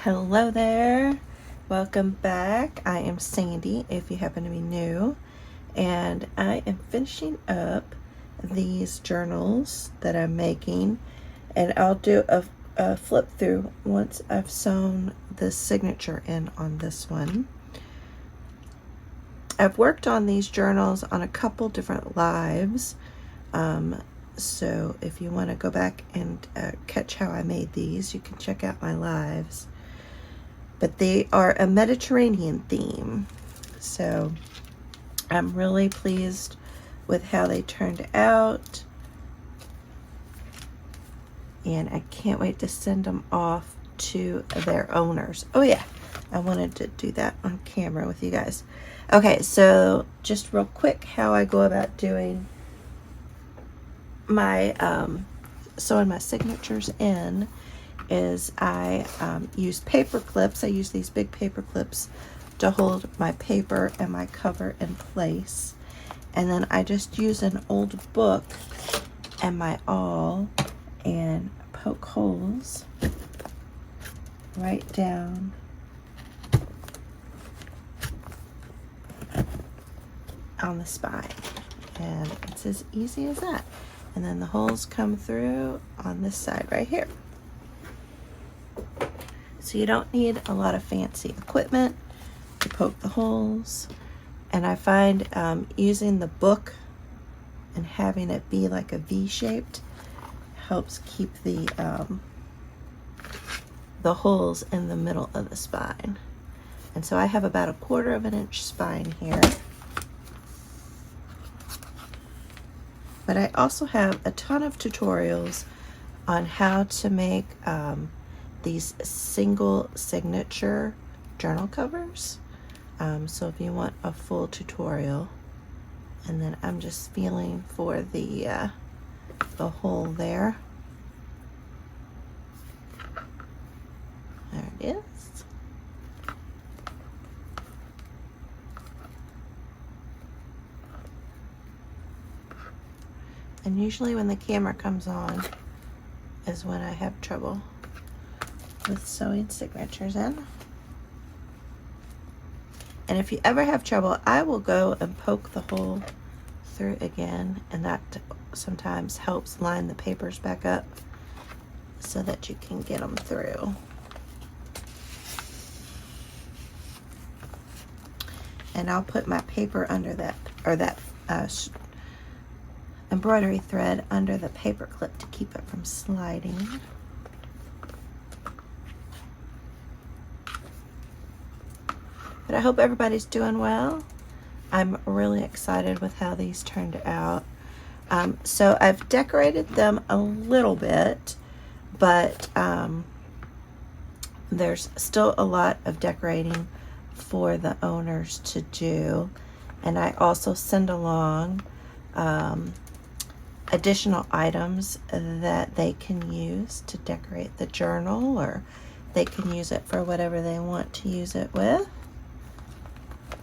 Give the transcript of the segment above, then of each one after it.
Hello there, welcome back. I am Sandy if you happen to be new, and I am finishing up these journals that I'm making, and I'll do a flip through once I've sewn the signature in on this one. I've worked on these journals on a couple different lives, so if you want to go back and catch how I made these, you can check out my lives. But they are a Mediterranean theme, so I'm really pleased with how they turned out, and I can't wait to send them off to their owners. Oh yeah, I wanted to do that on camera with you guys. Okay, so just real quick how I go about doing my sewing my signatures in is I use paper clips. I use these big paper clips to hold my paper and my cover in place, and then I just use an old book and my awl and poke holes right down on the spine, and it's as easy as that. And then the holes come through on this side right here. So you don't need a lot of fancy equipment to poke the holes. And I find using the book and having it be like a V-shaped helps keep the holes in the middle of the spine. And so I have about 1/4 of an inch spine here. But I also have a ton of tutorials on how to make these single signature journal covers. So if you want a full tutorial, and then I'm just feeling for the hole there. There it is. And usually when the camera comes on is when I have trouble with sewing signatures in. And if you ever have trouble, I will go and poke the hole through again, and that sometimes helps line the papers back up so that you can get them through. And I'll put my paper under that, or that embroidery thread under the paper clip to keep it from sliding. But I hope everybody's doing well. I'm really excited with how these turned out. So I've decorated them a little bit, but there's still a lot of decorating for the owners to do. And I also send along additional items that they can use to decorate the journal, or they can use it for whatever they want to use it with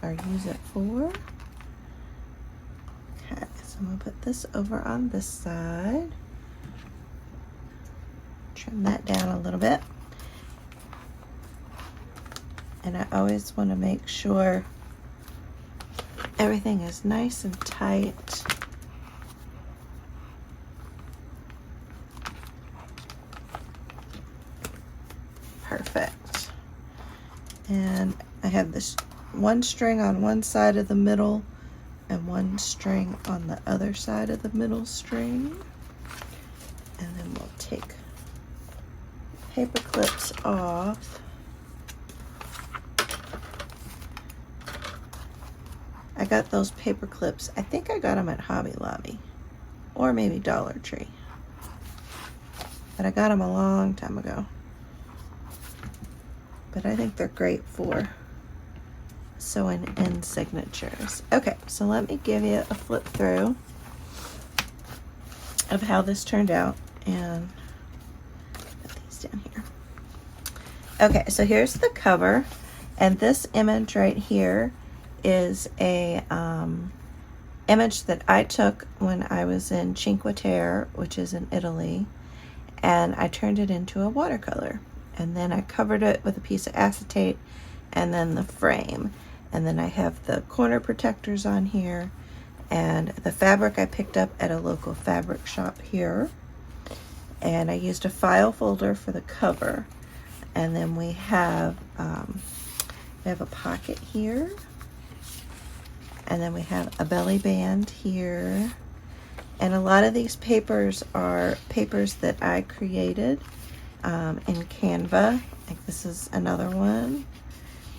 or use it for. Okay, so I'm gonna put this over on this side, trim that down a little bit, and I always want to make sure everything is nice and tight. Perfect. And I have this one string on one side of the middle and one string on the other side of the middle string. And then we'll take paper clips off. I got those paper clips, I think I got them at Hobby Lobby or maybe Dollar Tree, but I got them a long time ago. But I think they're great for sewing in signatures. Okay, so let me give you a flip through of how this turned out, and put these down here. Okay, so here's the cover, and this image right here is a image that I took when I was in Cinque Terre, which is in Italy, and I turned it into a watercolor. and then I covered it with a piece of acetate, and then the frame. And then I have the corner protectors on here, and the fabric I picked up at a local fabric shop here. And I used a file folder for the cover. And then we have a pocket here. And then we have a belly band here. And a lot of these papers are papers that I created in Canva. Like this is another one.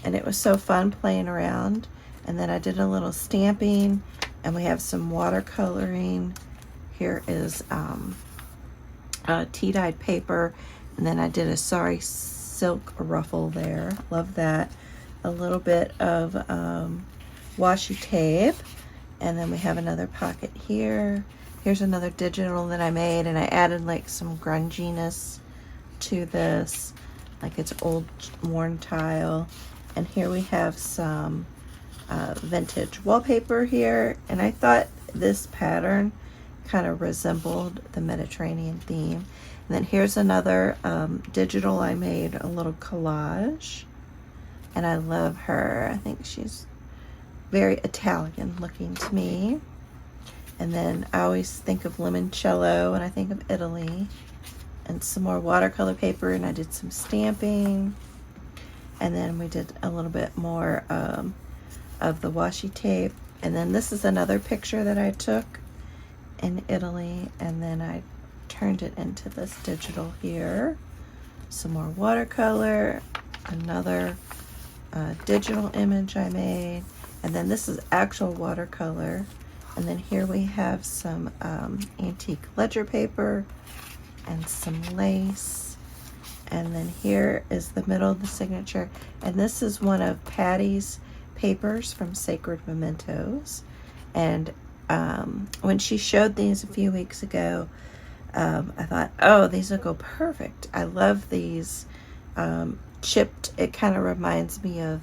And it was so fun playing around. And then I did a little stamping, and we have some watercoloring. Here is tea-dyed paper, and then I did a sari silk ruffle there. Love that. A little bit of washi tape, and then we have another pocket here. Here's another digital that I made, and I added like some grunginess to this, like it's old worn tile. And here we have some vintage wallpaper here, and I thought this pattern kind of resembled the Mediterranean theme. And then here's another digital I made, a little collage, and I love her. I think she's very Italian looking to me. And then I always think of limoncello when I think of Italy. And some more watercolor paper, and I did some stamping. And then we did a little bit more of the washi tape. And then this is another picture that I took in Italy, and then I turned it into this digital here. Some more watercolor, another digital image I made, and then this is actual watercolor. And then here we have some antique ledger paper and some lace. And then here is the middle of the signature, and this is one of Patty's papers from Sacred Mementos. And when she showed these a few weeks ago, I thought, oh, these will go perfect. I love these chipped. It kind of reminds me of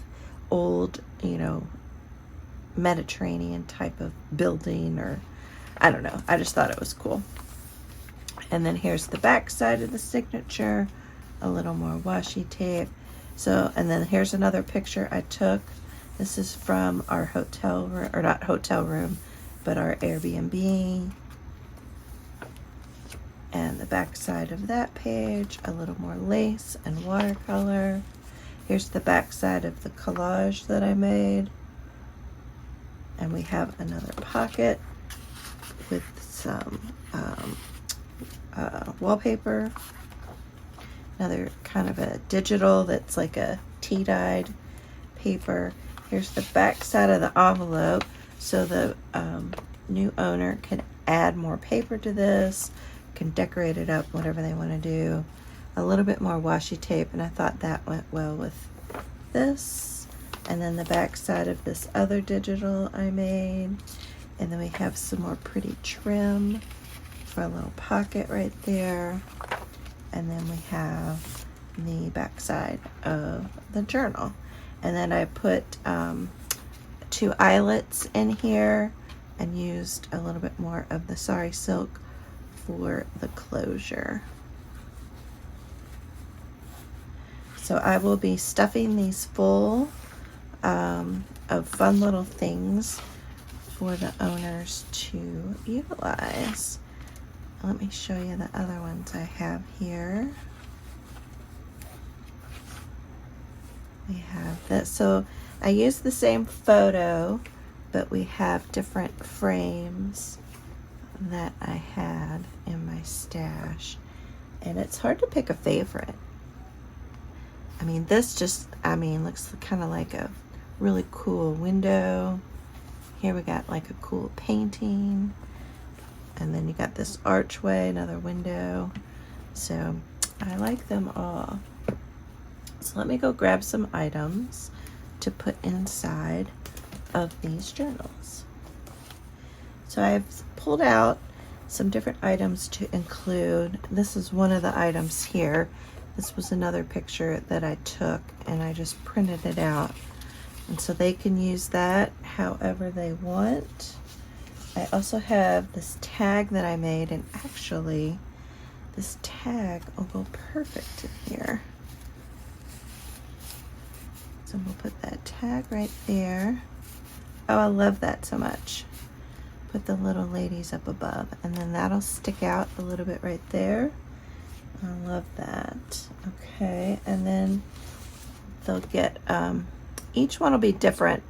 old, Mediterranean type of building, or I don't know. I just thought it was cool. And then here's the back side of the signature, a little more washi tape. So, and then here's another picture I took. This is from our hotel room, or not hotel room, but our Airbnb. And the back side of that page, a little more lace and watercolor. Here's the back side of the collage that I made. And we have another pocket with some wallpaper. Another kind of a digital that's like a tea-dyed paper. Here's the back side of the envelope, so the new owner can add more paper to this, can decorate it up, whatever they want to do. A little bit more washi tape, and I thought that went well with this. And then the back side of this other digital I made. And then we have some more pretty trim for a little pocket right there. And then we have the back side of the journal. And then I put 2 eyelets in here and used a little bit more of the sari silk for the closure. So I will be stuffing these full of fun little things for the owners to utilize. Let me show you the other ones I have here. We have this. So I used the same photo, but we have different frames that I had in my stash. And it's hard to pick a favorite. I mean, this just, looks kind of like a really cool window. Here we got like a cool painting. And then you got this archway, another window. So I like them all. So let me go grab some items to put inside of these journals. So I've pulled out some different items to include. This is one of the items here. This was another picture that I took, and I just printed it out. And so they can use that however they want. I also have this tag that I made, and actually this tag will go perfect in here. So we'll put that tag right there. Oh, I love that so much. Put the little ladies up above, and then that'll stick out a little bit right there. I love that. Okay, and then they'll get, each one will be different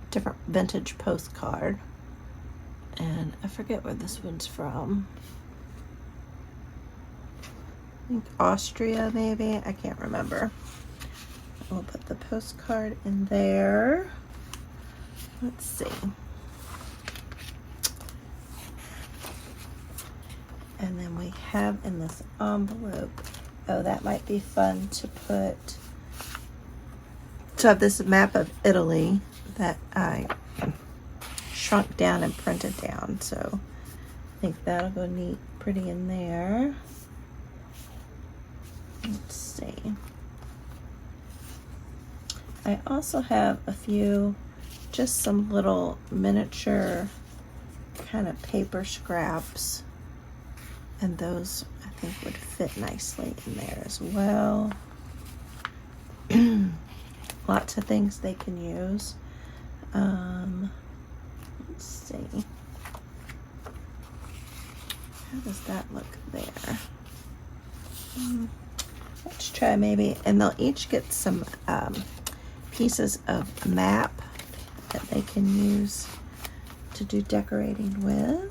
vintage postcard. And I forget where this one's from. I think Austria, maybe. I can't remember. We'll put the postcard in there. Let's see. And then we have in this envelope, oh, that might be fun to put, to have this map of Italy that I shrunk down and printed down. So I think that'll go neat, pretty in there. Let's see. I also have a few, just some little miniature kind of paper scraps, and those I think would fit nicely in there as well. Lots of things they can use. Let's see. How does that look there? Let's try maybe, and they'll each get some pieces of map that they can use to do decorating with.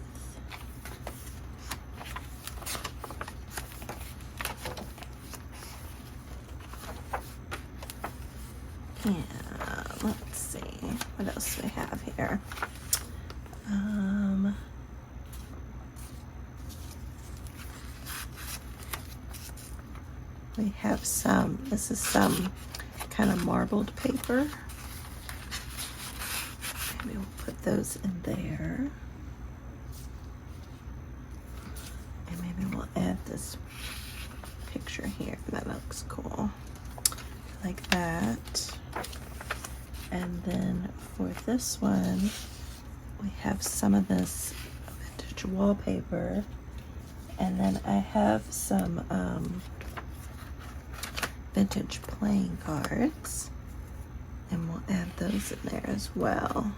And let's see, what else do we have here? We have some, this is some kind of marbled paper. Maybe we'll put those in there. And maybe we'll add this picture here. That looks cool. Like that. And then for this one, we have some of this vintage wallpaper. And then I have some vintage playing cards, and we'll add those in there as well.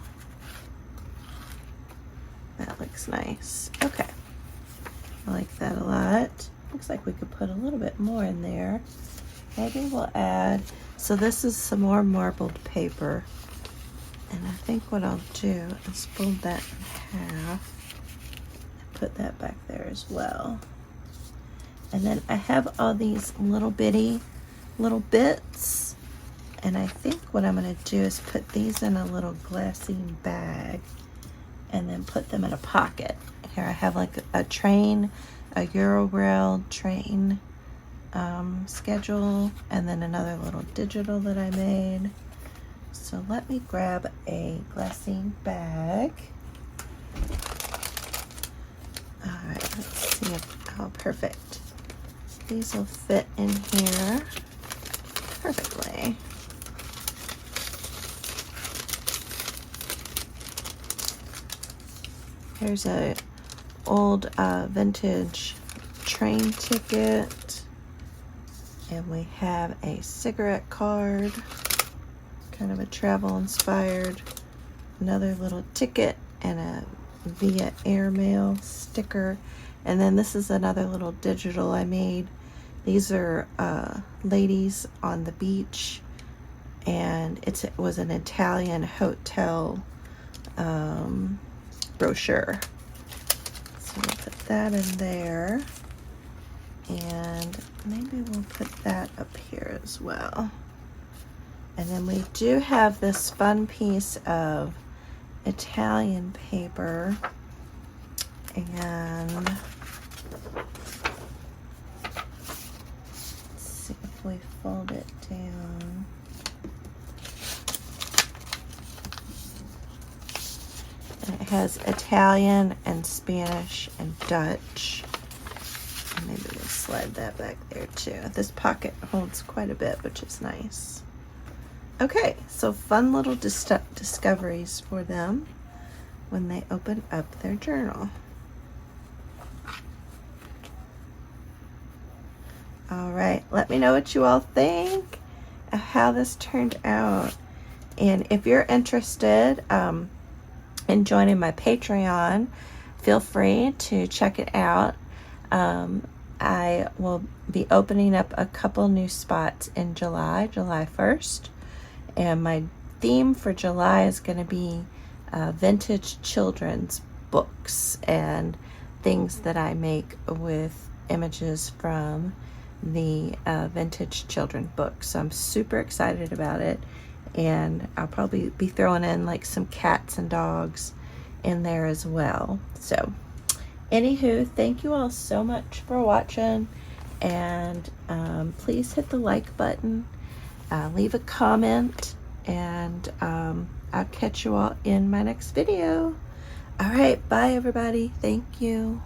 That looks nice. Okay, I like that a lot. Looks like we could put a little bit more in there. Maybe we'll add, so this is some more marbled paper, and I think what I'll do is fold that in half and put that back there as well. And then I have all these little bitty little bits, and I think what I'm going to do is put these in a little glassine bag and then put them in a pocket. Here I have like a train, a Eurorail train schedule, and then another little digital that I made. So let me grab a glassine bag. Alright, let's see if, oh perfect. These will fit in here perfectly. Here's a old vintage train ticket, and we have a cigarette card, kind of a travel inspired, another little ticket, and a via airmail sticker. And then this is another little digital I made. These are ladies on the beach, and it was an Italian hotel brochure. So we'll put that in there, and maybe we'll put that up here as well. And then we do have this fun piece of Italian paper, and let's see if we fold it down. And it has Italian and Spanish and Dutch. And maybe we'll slide that back there too. This pocket holds quite a bit, which is nice. Okay, so fun little discoveries for them when they open up their journal. All right, let me know what you all think of how this turned out. And if you're interested in joining my Patreon, feel free to check it out. I will be opening up a couple new spots in July 1st. And my theme for July is going to be vintage children's books and things that I make with images from the vintage children books. So I'm super excited about it. And I'll probably be throwing in like some cats and dogs in there as well. So anywho, thank you all so much for watching, and please hit the like button, leave a comment, and I'll catch you all in my next video. All right, bye everybody. Thank you.